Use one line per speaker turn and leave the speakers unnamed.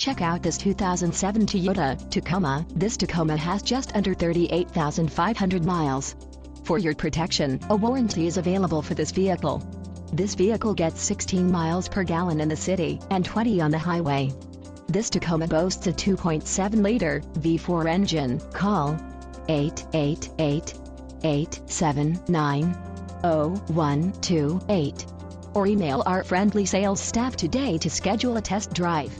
Check out this 2007 Toyota Tacoma. This Tacoma has just under 38,500 miles. For your protection, a warranty is available for this vehicle. This vehicle gets 16 miles per gallon in the city and 20 on the highway. This Tacoma boasts a 2.7-liter V4 engine. Call 888-879-0128 or email our friendly sales staff today to schedule a test drive.